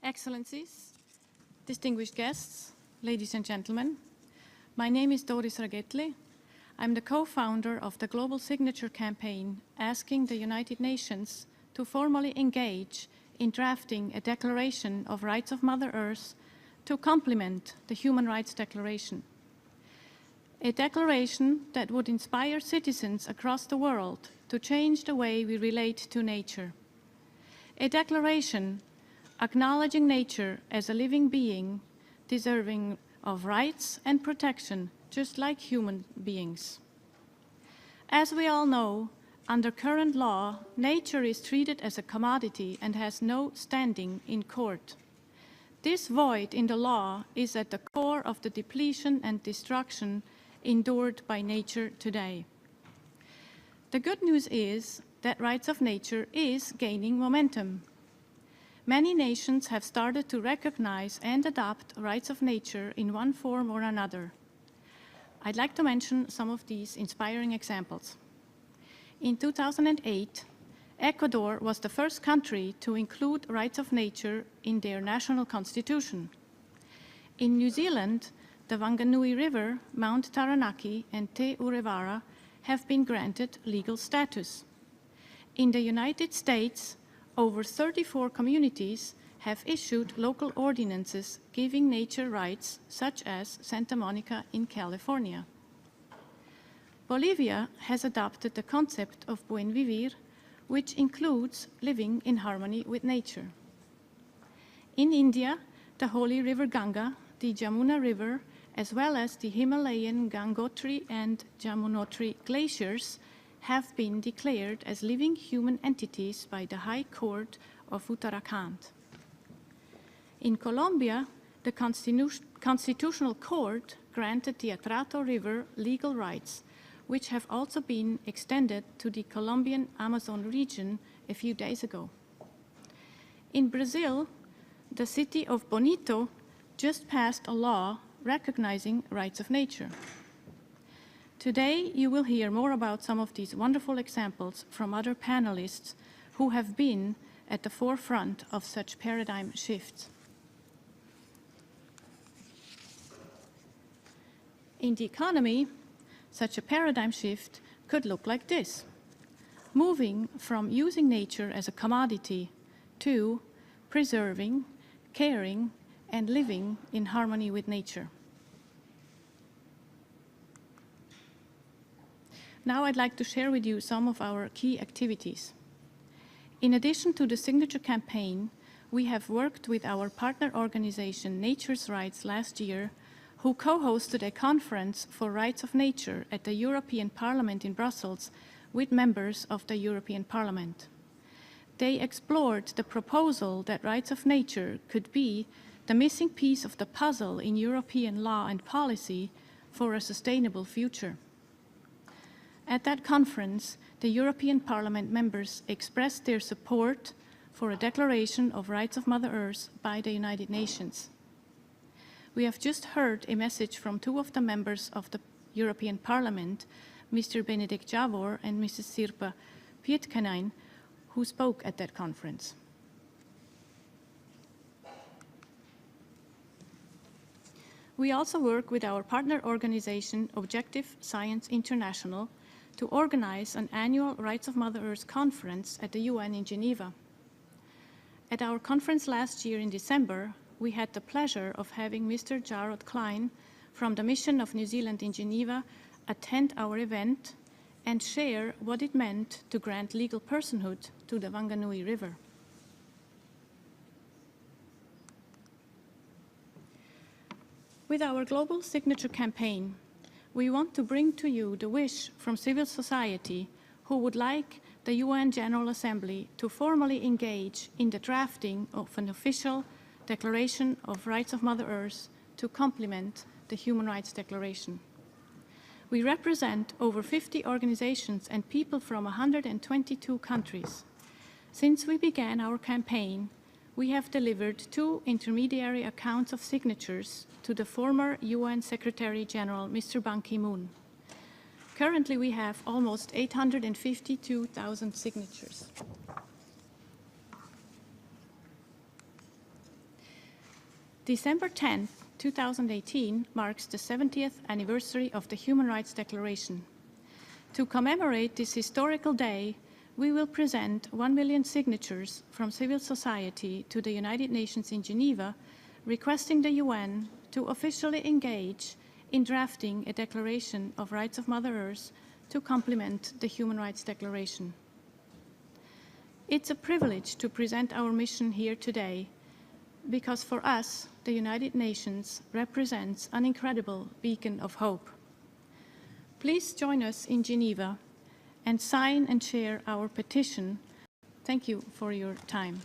Excellencies, distinguished guests, ladies and gentlemen, my name is Doris Ragettli. I'm the co-founder of the Global Signature Campaign asking the United Nations to formally engage in drafting a Declaration of Rights of Mother Earth to complement the Human Rights Declaration. A declaration that would inspire citizens across the world to change the way we relate to nature. A declaration acknowledging nature as a living being deserving of rights and protection just like human beings. As we all know, under current law, nature is treated as a commodity and has no standing in court. This void in the law is at the core of the depletion and destruction endured by nature today. The good news is that rights of nature is gaining momentum. Many nations have started to recognize and adopt rights of nature in one form or another. I'd like to mention some of these inspiring examples. In 2008, Ecuador was the first country to include rights of nature in their national constitution. In New Zealand, the Wanganui River, Mount Taranaki, and Te Urevara have been granted legal status. In the United States, over 34 communities have issued local ordinances giving nature rights, such as Santa Monica in California. Bolivia has adopted the concept of buen vivir, which includes living in harmony with nature. In India, the holy river Ganga, the Jamuna River, as well as the Himalayan Gangotri and Jamunotri glaciers have been declared as living human entities by the High Court of Uttarakhand. In Colombia, the Constitutional Court granted the Atrato River legal rights, which have also been extended to the Colombian Amazon region a few days ago. In Brazil, the city of Bonito just passed a law recognizing rights of nature. Today, you will hear more about some of these wonderful examples from other panelists who have been at the forefront of such paradigm shifts. In the economy, such a paradigm shift could look like this: moving from using nature as a commodity to preserving, caring, and living in harmony with nature. Now I'd like to share with you some of our key activities. In addition to the signature campaign, we have worked with our partner organization Nature's Rights last year, who co-hosted a conference for rights of nature at the European Parliament in Brussels with members of the European Parliament. They explored the proposal that rights of nature could be the missing piece of the puzzle in European law and policy for a sustainable future. At that conference, the European Parliament members expressed their support for a Declaration of Rights of Mother Earth by the United Nations. We have just heard a message from two of the members of the European Parliament, Mr. Benedikt Javor and Mrs. Sirpa Pietkäinen, who spoke at that conference. We also work with our partner organization, Objective Science International, to organize an annual Rights of Mother Earth conference at the UN in Geneva. At our conference last year in December, we had the pleasure of having Mr. Jarrod Klein from the Mission of New Zealand in Geneva attend our event and share what it meant to grant legal personhood to the Wanganui River. With our global signature campaign, we want to bring to you the wish from civil society who would like the UN General Assembly to formally engage in the drafting of an official Declaration of Rights of Mother Earth to complement the Human Rights Declaration. We represent over 50 organizations and people from 122 countries. Since we began our campaign, we have delivered 2 intermediary accounts of signatures to the former UN Secretary General, Mr. Ban Ki-moon. Currently, we have almost 852,000 signatures. December 10, 2018 marks the 70th anniversary of the Human Rights Declaration. To commemorate this historical day, we will present 1 million signatures from civil society to the United Nations in Geneva, requesting the UN to officially engage in drafting a Declaration of Rights of Mother Earth to complement the Human Rights Declaration. It's a privilege to present our mission here today, because for us, the United Nations represents an incredible beacon of hope. Please join us in Geneva and sign and share our petition. Thank you for your time.